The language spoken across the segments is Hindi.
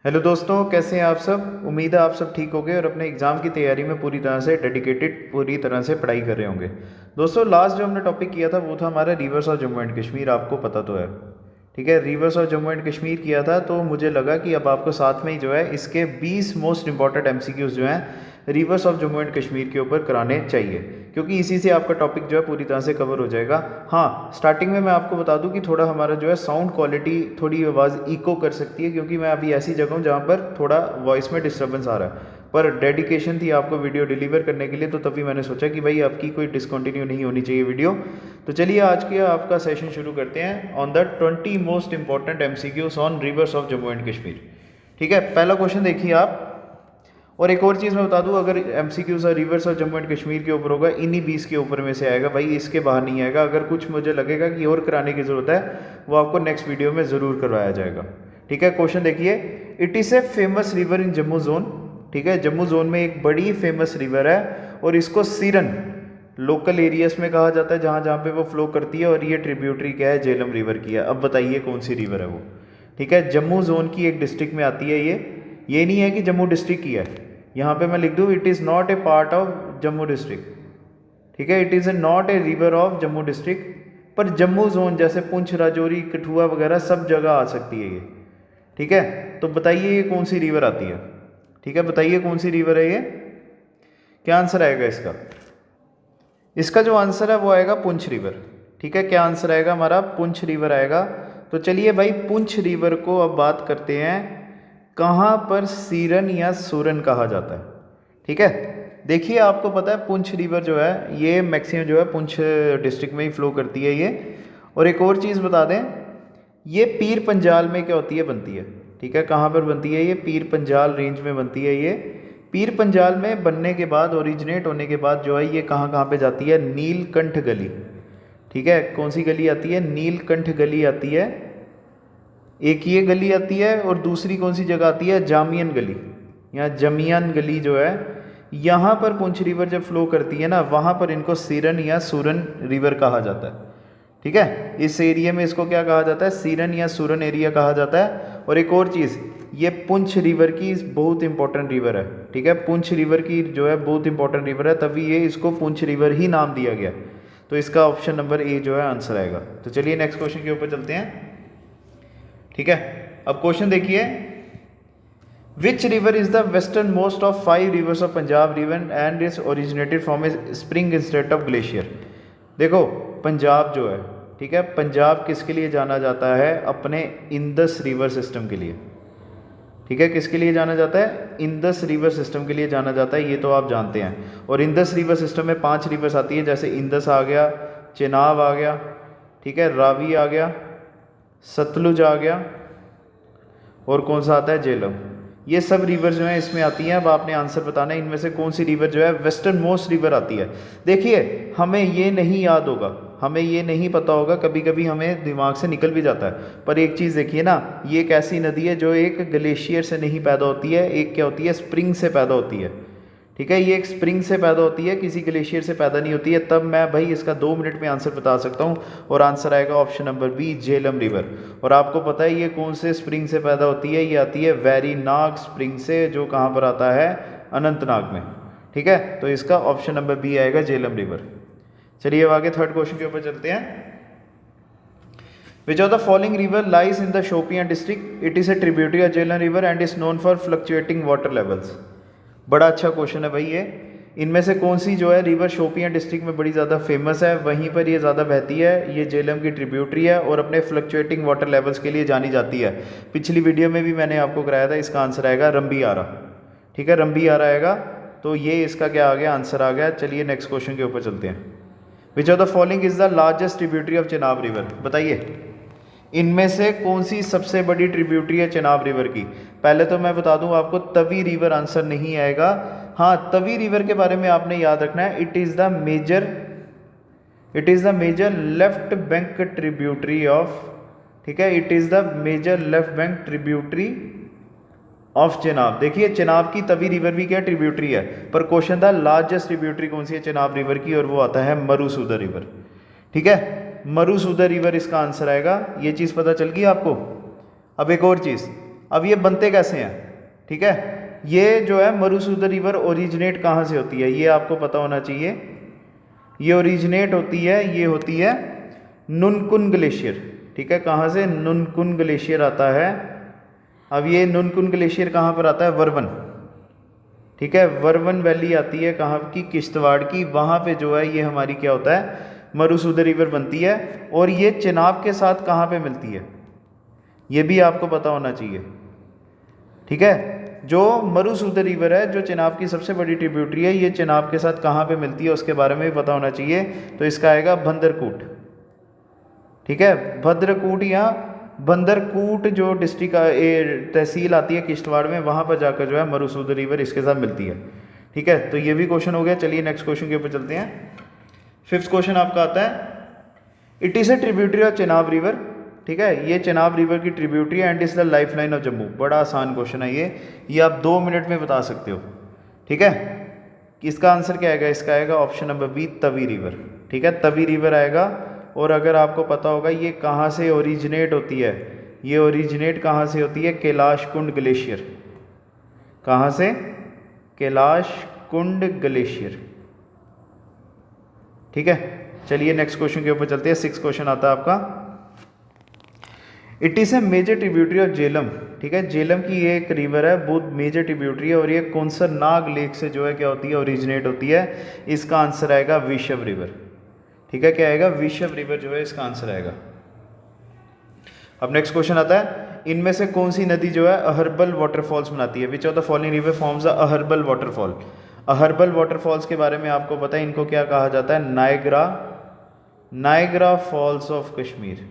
हेलो दोस्तों, कैसे हैं आप सब। उम्मीद है आप सब ठीक होंगे और अपने एग्ज़ाम की तैयारी में पूरी तरह से डेडिकेटेड, पूरी तरह से पढ़ाई कर रहे होंगे। दोस्तों, लास्ट जो हमने टॉपिक किया था वो था हमारा reverse of Jammu and Kashmir, आपको पता तो है। ठीक है, reverse of Jammu and Kashmir किया था, तो मुझे लगा कि अब आपको साथ में ही जो है इसके 20 मोस्ट इंपॉर्टेंट एमसीक्यूज़ जो हैं reverse of Jammu and Kashmir के ऊपर कराने चाहिए, क्योंकि इसी से आपका टॉपिक जो है पूरी तरह से कवर हो जाएगा। हाँ, स्टार्टिंग में मैं आपको बता दूं कि थोड़ा हमारा जो है साउंड क्वालिटी, थोड़ी आवाज़ इको कर सकती है, क्योंकि मैं अभी ऐसी जगह हूँ जहाँ पर थोड़ा वॉइस में डिस्टर्बेंस आ रहा है। पर डेडिकेशन थी आपको वीडियो डिलीवर करने के लिए, तो तभी मैंने सोचा कि भाई आपकी कोई डिसकंटिन्यू नहीं होनी चाहिए वीडियो। तो चलिए आज के आपका सेशन शुरू करते हैं on the 20 most important MCQs on reverse of Jammu and Kashmir. ठीक है, पहला क्वेश्चन देखिए आप। और एक और चीज़ मैं बता दूं, अगर एमसीक्यूज और रिवर्स और जम्मू एंड कश्मीर के ऊपर होगा, इन्हीं 20 के ऊपर में से आएगा भाई, इसके बाहर नहीं आएगा। अगर कुछ मुझे लगेगा कि और कराने की ज़रूरत है, वो आपको नेक्स्ट वीडियो में ज़रूर करवाया जाएगा। ठीक है, क्वेश्चन देखिए। It is a famous river in Jammu zone. ठीक है, जम्मू जोन में एक बड़ी फेमस रिवर है और इसको सीरन लोकल एरियाज में कहा जाता है, जहाँ जहाँ पे वो फ्लो करती है। और ये ट्रिब्यूटरी क्या है, झेलम रिवर की है। अब बताइए कौन सी रिवर है वो। ठीक है, जम्मू जोन की एक डिस्ट्रिक्ट में आती है ये नहीं है कि जम्मू डिस्ट्रिक्ट की है। यहाँ पे मैं लिख दूँ, it is not a part of Jammu district. ठीक है, it is not a river of Jammu district, पर जम्मू जोन जैसे पुंछ, राजौरी, कठुआ वगैरह सब जगह आ सकती है ये। ठीक है, तो बताइए ये कौन सी रिवर आती है। ठीक है, बताइए कौन सी रिवर है ये, क्या आंसर आएगा इसका। इसका जो आंसर है वो आएगा पुंछ रिवर। ठीक है, क्या आंसर आएगा हमारा, पुंछ रिवर आएगा। तो चलिए भाई, पुंछ रिवर को अब बात करते हैं, कहाँ पर सीरन या सूरन कहा जाता है। ठीक है, देखिए आपको पता है पुंछ रिवर जो है ये मैक्सिमम जो है पुंछ डिस्ट्रिक्ट में ही फ्लो करती है ये। और एक और चीज़ बता दें, ये पीर पंजाल में क्या होती है, बनती है। ठीक है, कहाँ पर बनती है ये, पीर पंजाल रेंज में बनती है ये। पीर पंजाल में बनने के बाद, ओरिजिनेट होने के बाद जो है ये कहाँ कहाँ पे जाती है, नीलकंठ गली। ठीक है, कौन सी गली आती है, नीलकंठ गली आती है। एक ये गली आती है और दूसरी कौन सी जगह आती है, जामियन गली या जमियन गली जो है। यहाँ पर पुंछ रिवर जब फ्लो करती है ना, वहाँ पर इनको सीरन या सूरन रिवर कहा जाता है। ठीक है, इस एरिया में इसको क्या कहा जाता है, सीरन या सूरन एरिया कहा जाता है। और एक और चीज़, ये पुंछ रिवर की बहुत इंपॉर्टेंट रिवर है। ठीक है, पुंछ रिवर की जो है बहुत इंपॉर्टेंट रिवर है, तभी ये इसको पुंछ रिवर ही नाम दिया गया। तो इसका ऑप्शन नंबर ए जो है आंसर आएगा। तो चलिए नेक्स्ट क्वेश्चन के ऊपर चलते हैं। ठीक है, अब क्वेश्चन देखिए। Which river is the western most of 5 reverse of Punjab river and is originated from A spring instead of glacier. देखो, पंजाब जो है, ठीक है, पंजाब किसके लिए जाना जाता है, अपने इंदस रिवर सिस्टम के लिए। ठीक है, किसके लिए जाना जाता है, इंदस रिवर सिस्टम के लिए जाना जाता है, ये तो आप जानते हैं। और इंदस रिवर सिस्टम में 5 रिवर्स आती है, जैसे इंदस आ गया, चेनाब आ गया, ठीक है, रावी आ गया, सतलुज आ गया, और कौन सा आता है, झेलम। ये सब रिवर जो है इसमें आती हैं। अब आपने आंसर बताना है इनमें से कौन सी रिवर जो है वेस्टर्न मोस्ट रिवर आती है। देखिए, हमें ये नहीं याद होगा, हमें ये नहीं पता होगा, कभी कभी हमें दिमाग से निकल भी जाता है। पर एक चीज़ देखिए ना, ये एक ऐसी नदी है जो एक ग्लेशियर से नहीं पैदा होती है, एक क्या होती है, स्प्रिंग से पैदा होती है। ठीक है, ये एक स्प्रिंग से पैदा होती है, किसी ग्लेशियर से पैदा नहीं होती है। तब मैं भाई इसका 2 मिनट में आंसर बता सकता हूँ, और आंसर आएगा option number B, Jhelum river. और आपको पता है ये कौन से स्प्रिंग से पैदा होती है, ये आती है वेरीनाग स्प्रिंग से, जो कहाँ पर आता है, अनंतनाग में। ठीक है, तो इसका ऑप्शन नंबर बी आएगा, झेलम रिवर। चलिए अब आगे थर्ड क्वेश्चन के ऊपर चलते हैं। Which of the following river lies in the Shopian district? It is a tributary of Jhelum river and is known for fluctuating water levels. बड़ा अच्छा क्वेश्चन है भाई ये। इनमें से कौन सी जो है रिवर शोपियां डिस्ट्रिक्ट में बड़ी ज़्यादा फेमस है, वहीं पर ये ज़्यादा बहती है, ये झेलम की ट्रिब्यूटरी है और अपने फ्लक्चुएटिंग वाटर लेवल्स के लिए जानी जाती है। पिछली वीडियो में भी मैंने आपको कराया था, इसका आंसर आएगा रंबी आरा। ठीक है, रंबी आरा आएगा, तो ये इसका क्या आ गया, आंसर आ गया। चलिए नेक्स्ट क्वेश्चन के ऊपर चलते हैं। Which of the following is the largest tributary of Chenab river. बताइए इनमें से कौन सी सबसे बड़ी ट्रिब्यूटरी है चेनाब रिवर की। पहले तो मैं बता दूं आपको, तवी रिवर आंसर नहीं आएगा। हाँ, तवी रिवर के बारे में आपने याद रखना है, it is the major left bank tributary of, ठीक है, it is the major left bank tributary of Chenab. देखिए, चेनाब की तवी रिवर भी क्या ट्रिब्यूटरी है, पर क्वेश्चन था लार्जेस्ट ट्रिब्यूटरी कौन सी है चेनाब रिवर की, और वो आता है मरुसूदर रिवर। ठीक है, मरुसूदर रिवर इसका आंसर आएगा। ये चीज़ पता चल गई आपको। अब एक और चीज़, अब ये बनते कैसे हैं, ठीक है। ये जो है मरुसूदर रिवर ओरिजिनेट कहाँ से होती है, ये आपको पता होना चाहिए। ये ओरिजिनेट होती है, ये होती है नुनकुन ग्लेशियर, ठीक है। कहाँ से, नुनकुन ग्लेशियर आता है। अब ये नुनकुन ग्लेशियर कहाँ पर आता है, वर्वन, ठीक है। वर्वन वैली आती है कहाँ की, किश्तवाड़ की। वहाँ पे जो है ये हमारी क्या होता है, मरुसूदर रिवर बनती है। और ये चिनाब के साथ कहाँ पे मिलती है, ये भी आपको पता होना चाहिए, ठीक है। जो मरुसूदर रिवर है, जो चिनाब की सबसे बड़ी ट्रिब्यूटरी है, ये चिनाब के साथ कहाँ पे मिलती है उसके बारे में भी पता होना चाहिए। तो इसका आएगा भंदरकूट, ठीक है। भद्रकूट या बंदरकूट जो डिस्ट्रिक्ट तहसील आती है किश्तवाड़ में, वहाँ पर जाकर जो है मरुसूदर रिवर इसके साथ मिलती है, ठीक है। तो ये भी क्वेश्चन हो गया। चलिए नेक्स्ट क्वेश्चन के ऊपर चलते हैं। फिफ्थ क्वेश्चन आपका आता है, it is a tributary of Chenab river, ठीक है। ये चिनाब रिवर की tributary and is the life line of Jammu. बड़ा आसान क्वेश्चन है ये आप 2 मिनट में बता सकते हो, ठीक है। इसका आंसर क्या आएगा, इसका आएगा option number B, Tawi river, ठीक है। तवी रिवर आएगा। और अगर आपको पता होगा ये कहाँ से ओरिजिनेट होती है, ये ओरिजिनेट कहाँ से होती है, कैलाश कुंड ग्लेशियर। कहाँ से, कैलाश कुंड ग्लेशियर, ठीक है। चलिए नेक्स्ट क्वेश्चन के ऊपर चलते हैं। 6th क्वेश्चन आता है आपका, it is a major tributary of Jhelum, ठीक है। झेलम की ये एक रिवर है, बहुत मेजर ट्रिब्यूटरी है। और ये कौनसर नाग लेक से जो है क्या होती है, ओरिजिनेट होती है। इसका आंसर आएगा विशव रिवर, ठीक है। क्या आएगा, विशव रिवर जो है इसका आंसर आएगा। अब नेक्स्ट क्वेश्चन आता है, इनमें से कौन सी नदी जो है अहरबल वाटरफॉल्स बनाती है, which of the following river forms a Aharbal waterfall. Aharbal waterfalls के बारे में आपको पता है, इनको क्या कहा जाता है, नायग्रा फॉल्स ऑफ कश्मीर,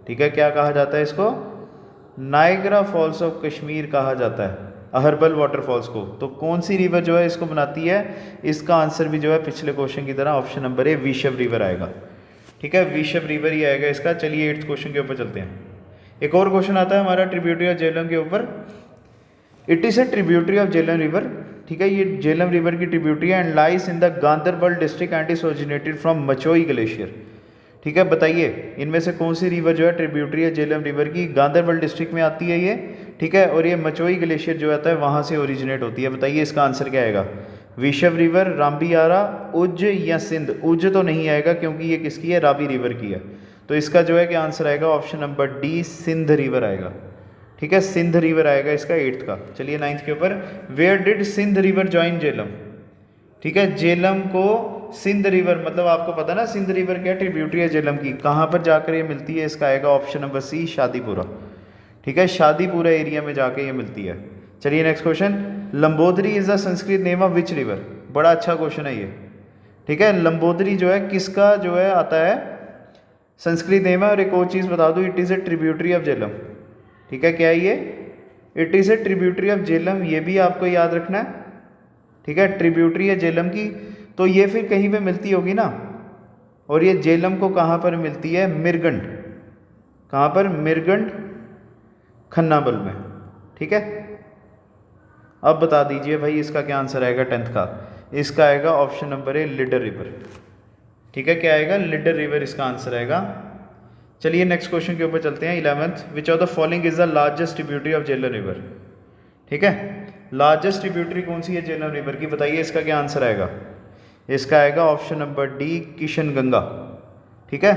ठीक है। क्या कहा जाता है इसको, नायग्रा फॉल्स ऑफ कश्मीर कहा जाता है अहरबल वाटरफॉल्स को। तो कौन सी रिवर जो है इसको बनाती है, इसका आंसर भी जो है पिछले क्वेश्चन की तरह ऑप्शन नंबर ए, विशव रिवर आएगा, ठीक है। विशव रिवर ही आएगा इसका। चलिए 8th क्वेश्चन के ऊपर चलते हैं। एक और क्वेश्चन आता है हमारा ट्रिब्यूटरी ऑफ झेलम के ऊपर, it is a tributary of Jhelum river, ठीक है। ये झेलम रिवर की ट्रिब्यूटरी है and lies in the Ganderbal district and is originated from Machoi glacier, ठीक है। बताइए इनमें से कौन सी रिवर जो है ट्रिब्यूटरी है झेलम रिवर की, गांदरबल डिस्ट्रिक्ट में आती है ये, ठीक है। और ये मचोई ग्लेशियर जो आता है वहाँ से ओरिजिनेट होती है। बताइए इसका आंसर क्या आएगा, विशव रिवर, रामबियारा, उज्ज या सिंध। उज्ज तो नहीं आएगा क्योंकि ये किसकी है, रावी रिवर की है। तो इसका जो है क्या आंसर आएगा, option number D, Sindh river आएगा, ठीक है। सिंध रिवर आएगा इसका 8th का। चलिए 9th के ऊपर, where did Sindh river join Jhelum, ठीक है। झेलम को सिंध रिवर, मतलब आपको पता ना सिंध रिवर क्या ट्रिब्यूटरी है झेलम की, कहाँ पर जाकर ये मिलती है, इसका आएगा ऑप्शन नंबर सी, शादीपुरा, ठीक है। शादीपुरा एरिया में जाके ये मिलती है। चलिए next question, Lambodari is the Sanskrit name of which river. बड़ा अच्छा क्वेश्चन है ये, ठीक है। लंबोदरी जो है किसका जो है आता है, संस्कृत नेम है। और एक और चीज़ बता दूँ, it is a tributary of Jhelum, ठीक है। क्या है ये, it is a tributary of Jhelum, ये भी आपको याद रखना है, ठीक है। ट्रिब्यूटरी है झेलम की, तो ये फिर कहीं पे मिलती होगी ना। और ये झेलम को कहाँ पर मिलती है, मिरगंड, कहाँ पर, मिरगंड खन्नाबल में, ठीक है। अब बता दीजिए भाई इसका क्या आंसर आएगा 10th का, इसका आएगा option number A, leader river, ठीक है। क्या आएगा, लिडर रिवर इसका आंसर आएगा। चलिए नेक्स्ट क्वेश्चन के ऊपर चलते हैं। 11th, which of the following is the largest tributary of Jhelum river, ठीक है। लार्जेस्ट ट्रिब्यूटरी कौन सी है झेलम रिवर की, बताइए इसका क्या आंसर आएगा, इसका आएगा option number D, Kishan Ganga, ठीक है।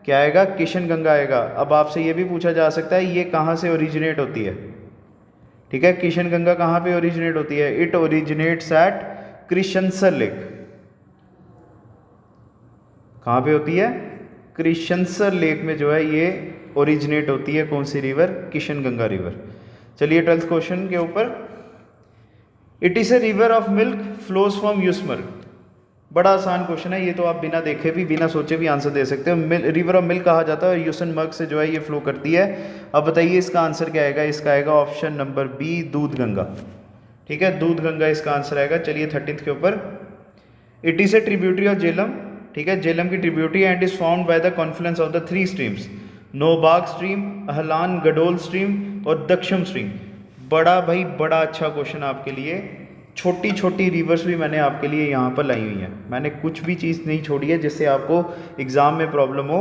क्या आएगा, किशन गंगा आएगा। अब आपसे ये भी पूछा जा सकता है ये कहाँ से ओरिजिनेट होती है, ठीक है। किशन गंगा कहाँ पे ओरिजिनेट होती है, इट ओरिजिनेट्स एट क्रिशंसर लेक। कहाँ पे होती है, क्रिशंसर लेक में जो है ये ओरिजिनेट होती है कौन सी रिवर, किशन गंगा रिवर। चलिए 12th क्वेश्चन के ऊपर, it is a river of milk flows from Yusmarg. बड़ा आसान क्वेश्चन है ये, तो आप बिना देखे भी बिना सोचे भी आंसर दे सकते हो। रिवर ऑफ मिल्क कहा जाता है और यूसनमर्ग से जो है ये फ्लो करती है। अब बताइए इसका आंसर क्या आएगा, इसका आएगा ऑप्शन नंबर बी, दूध गंगा, ठीक है। दूध गंगा इसका आंसर आएगा। चलिए 13th के ऊपर, it is a tributary of Jhelum, ठीक है। झेलम की tributary and is formed by the confluence of the 3 streams, Nobag stream, Ahlan Gadol stream और दक्षम स्ट्रीम। बड़ा भाई बड़ा अच्छा क्वेश्चन आपके लिए। छोटी छोटी रिवर्स भी मैंने आपके लिए यहाँ पर लाई हुई हैं, मैंने कुछ भी चीज़ नहीं छोड़ी है जिससे आपको एग्ज़ाम में प्रॉब्लम हो।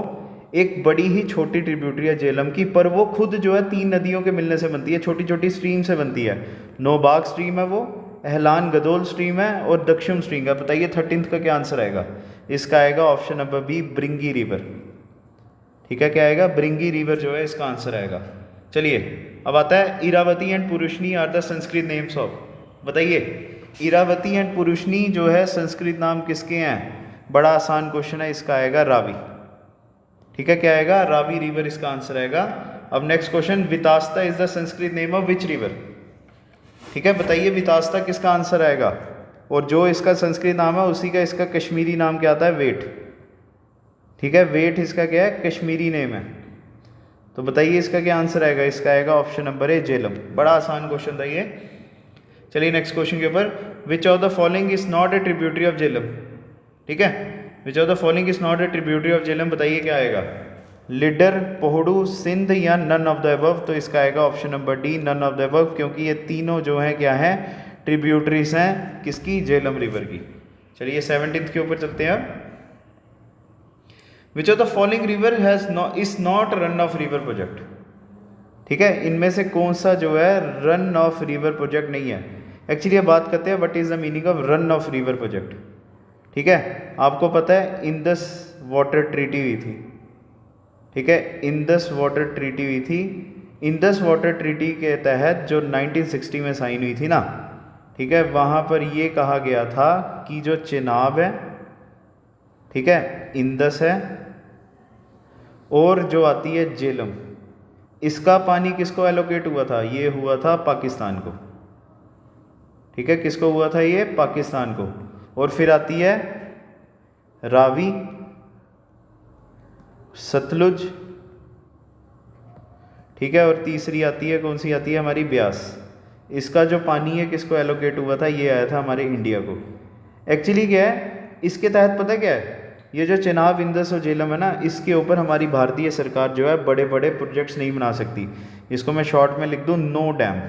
एक बड़ी ही छोटी ट्रिब्यूटरी है झेलम की, पर वो खुद जो है 3 नदियों के मिलने से बनती है, छोटी छोटी स्ट्रीम से बनती है। नोबाग स्ट्रीम है वो, एहलान गदोल स्ट्रीम है और दक्षिण स्ट्रीम है। बताइए 13th का क्या आंसर आएगा? इसका आएगा option number B, Bringi river. ठीक है, क्या आएगा? ब्रिंगी रिवर जो है इसका आंसर आएगा। चलिए अब आता है Iravati and Purushni are the Sanskrit names of. बताइए इरावती एंड पुरुषनी जो है संस्कृत नाम किसके हैं? बड़ा आसान क्वेश्चन है, इसका आएगा रावी। ठीक है, क्या आएगा? रावी रिवर इसका आंसर आएगा। अब next question, Vitasta is the Sanskrit name of which river? ठीक है, बताइए वितास्ता किसका आंसर आएगा? और जो इसका संस्कृत नाम है उसी का इसका कश्मीरी नाम क्या आता है? वेट। ठीक है, वेट इसका क्या है? कश्मीरी नेम है। तो बताइए इसका क्या आंसर आएगा? इसका आएगा ऑप्शन नंबर ए, झेलम। बड़ा आसान क्वेश्चन था ये। चलिए नेक्स्ट क्वेश्चन के ऊपर, which of the following is not a tributary of Jhelum? ठीक है, which of the following is not a tributary of Jhelum? बताइए क्या आएगा? लिडर, पोहड़ू, सिंध या नन ऑफ द अबव? तो इसका आएगा option number D, none of the above, क्योंकि ये तीनों जो हैं क्या हैं? ट्रिब्यूटरीज हैं किसकी? झेलम रिवर की। चलिए 17th के ऊपर चलते हैं अब। Which of the following river is not run of river project? ठीक है, इनमें से कौन सा जो है रन ऑफ रिवर प्रोजेक्ट नहीं है? एक्चुअली बात करते हैं what is the meaning of run of river project. ठीक है, आपको पता है इंदस वाटर ट्रीटी हुई थी। ठीक है, इंदस वाटर ट्रीटी हुई थी। इंदस वाटर ट्रीटी के तहत जो 1960 में साइन हुई थी ना, ठीक है, वहाँ पर ये कहा गया था कि जो चेनाब है, ठीक है, इंदस है, और जो आती है झेलम, इसका पानी किसको एलोकेट हुआ था? ये हुआ था पाकिस्तान को। ठीक है, किसको हुआ था? ये पाकिस्तान को। और फिर आती है रावी, सतलुज, ठीक है, और तीसरी आती है, कौन सी आती है? हमारी ब्यास। इसका जो पानी है किसको एलोकेट हुआ था? ये आया था हमारे इंडिया को। एक्चुअली क्या है इसके तहत, पता क्या है? ये जो चेनाब, इंदस और झेलम है ना, इसके ऊपर हमारी भारतीय सरकार जो है बड़े बड़े प्रोजेक्ट्स नहीं बना सकती। इसको मैं शॉर्ट में लिख दूँ, नो डैम।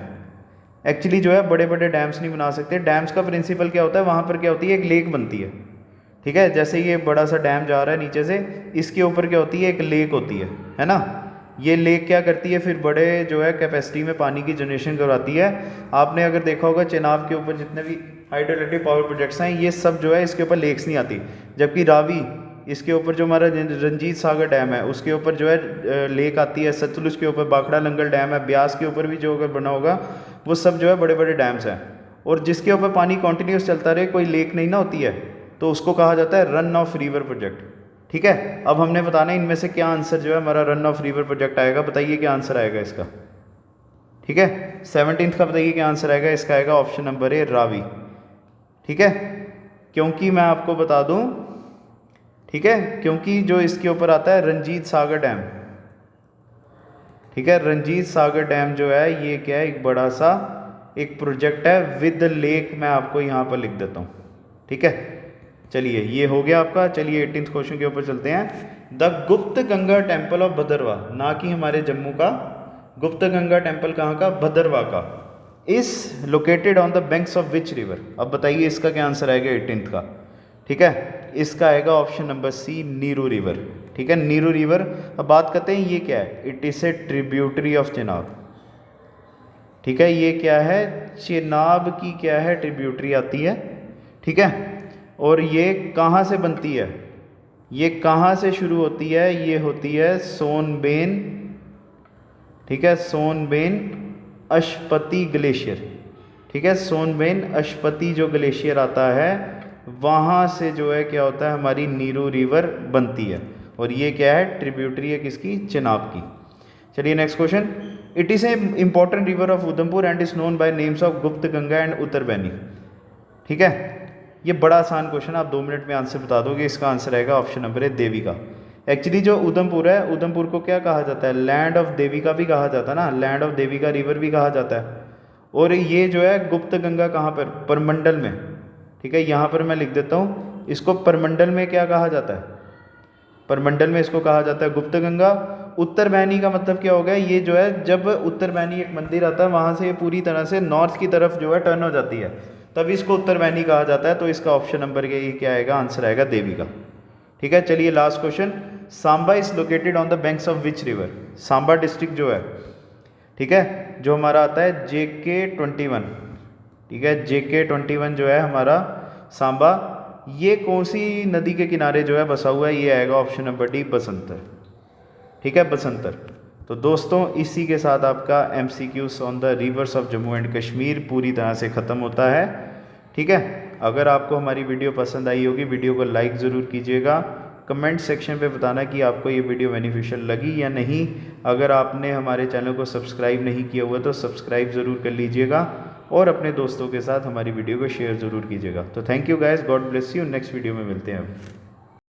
एक्चुअली जो है बड़े बड़े डैम्स नहीं बना सकते। डैम्स का प्रिंसिपल क्या होता है? वहाँ पर क्या होती है? एक लेक बनती है। ठीक है, जैसे ये बड़ा सा डैम जा रहा है नीचे से, इसके ऊपर क्या होती है? एक लेक होती है ना। ये लेक क्या करती है? फिर बड़े जो है कैपेसिटी में पानी की जनरेशन करवाती है। आपने अगर देखा होगा चेनाब के ऊपर जितने भी हाइड्रोइलेक्ट्रिक पावर प्रोजेक्ट्स हैं, ये सब जो है इसके ऊपर लेक्स नहीं आती। जबकि रावी, इसके ऊपर जो हमारा रंजीत सागर डैम है, उसके ऊपर जो है लेक आती है। सतलुज के ऊपर बाखड़ा लंगल डैम है। ब्यास के ऊपर भी जो अगर बना होगा वो सब जो है बड़े बड़े डैम्स हैं। और जिसके ऊपर पानी कॉन्टीन्यूस चलता रहे, कोई लेक नहीं ना होती है, तो उसको कहा जाता है रन ऑफ रिवर प्रोजेक्ट। ठीक है, अब हमने बताना है इनमें से क्या आंसर जो है हमारा रन ऑफ रिवर प्रोजेक्ट आएगा। बताइए क्या आंसर आएगा इसका? ठीक है, 17th का बताइए क्या आंसर आएगा? इसका आएगा ऑप्शन नंबर ए, रावी। ठीक है, क्योंकि मैं आपको बता दूं, ठीक है, क्योंकि जो इसके ऊपर आता है रंजीत सागर डैम, ठीक है, रंजीत सागर डैम जो है ये क्या है? एक बड़ा सा एक प्रोजेक्ट है विद लेक। मैं आपको यहाँ पर लिख देता हूँ। ठीक है, चलिए ये हो गया आपका। चलिए 18th क्वेश्चन के ऊपर चलते हैं। The Gupt Ganga temple of भद्रवा, ना कि हमारे जम्मू का, गुप्त गंगा टेम्पल कहाँ का? भद्रवा का। इस located on the banks of which river? अब बताइए इसका क्या आंसर आएगा 18th का? ठीक है, इसका आएगा option number C, Neeru river. ठीक है, नीरू रिवर। अब बात करते हैं ये क्या है? It is a tributary of Chenab. ठीक है, ये क्या है? चेनाब की क्या है? ट्रिब्यूटरी आती है। ठीक है, और ये कहाँ से बनती है? ये कहाँ से शुरू होती है? ये होती है सोनबेन। ठीक है, सोनबेन अशपति ग्लेशियर। ठीक है, सोनबेन अशपति जो ग्लेशियर आता है, वहाँ से जो है क्या होता है? हमारी नीरू रिवर बनती है। और ये क्या है? ट्रिब्यूटरी है किसकी? चेनाब की। चलिए next question. It is A important river of Udhampur and is known by names of Gupt Ganga and उत्तरबैनी। ठीक है, ये बड़ा आसान क्वेश्चन, आप 2 मिनट में आंसर बता दोगे। इसका आंसर आएगा option number A, Devika. Actually जो उधमपुर है, उधमपुर को क्या कहा जाता है? लैंड ऑफ देविका भी कहा जाता है ना, लैंड ऑफ देविका रिवर भी कहा जाता है। और ये जो है गुप्त गंगा कहाँ पर? परमंडल में। ठीक है, यहाँ पर मैं लिख देता हूँ, इसको परमंडल में क्या कहा जाता है? परमंडल में इसको कहा जाता है गुप्त गंगा। उत्तरबैनी का मतलब क्या हो गया? ये जो है जब उत्तरबैनी एक मंदिर आता है, वहाँ से ये पूरी तरह से नॉर्थ की तरफ जो है टर्न हो जाती है, तभी इसको उत्तरबैनी कहा जाता है। तो इसका ऑप्शन नंबर ये क्या आएगा? आंसर आएगा देविका। ठीक है, चलिए last question. Samba is located on the banks of which river? Samba district जो है, ठीक है, जो हमारा आता है JK21, ठीक है, JK21 जो है हमारा सांबा, ये कौन सी नदी के किनारे जो है बसा हुआ है? ये आएगा ऑप्शन नंबर डी, बसंतर, ठीक है, बसंतर। तो दोस्तों इसी के साथ आपका MCQs on the reverse of Jammu and Kashmir पूरी तरह से ख़त्म होता है, ठीक है। अगर आपको हमारी वीडियो पसंद आई होगी, वीडियो को लाइक ज़रूर कीजिएगा, कमेंट सेक्शन पे बताना कि आपको ये वीडियो बेनिफिशियल लगी या नहीं। अगर आपने हमारे चैनल को सब्सक्राइब नहीं किया हुआ तो सब्सक्राइब ज़रूर कर लीजिएगा और अपने दोस्तों के साथ हमारी वीडियो को शेयर ज़रूर कीजिएगा। तो thank you guys, God bless you, next video में मिलते हैं अब।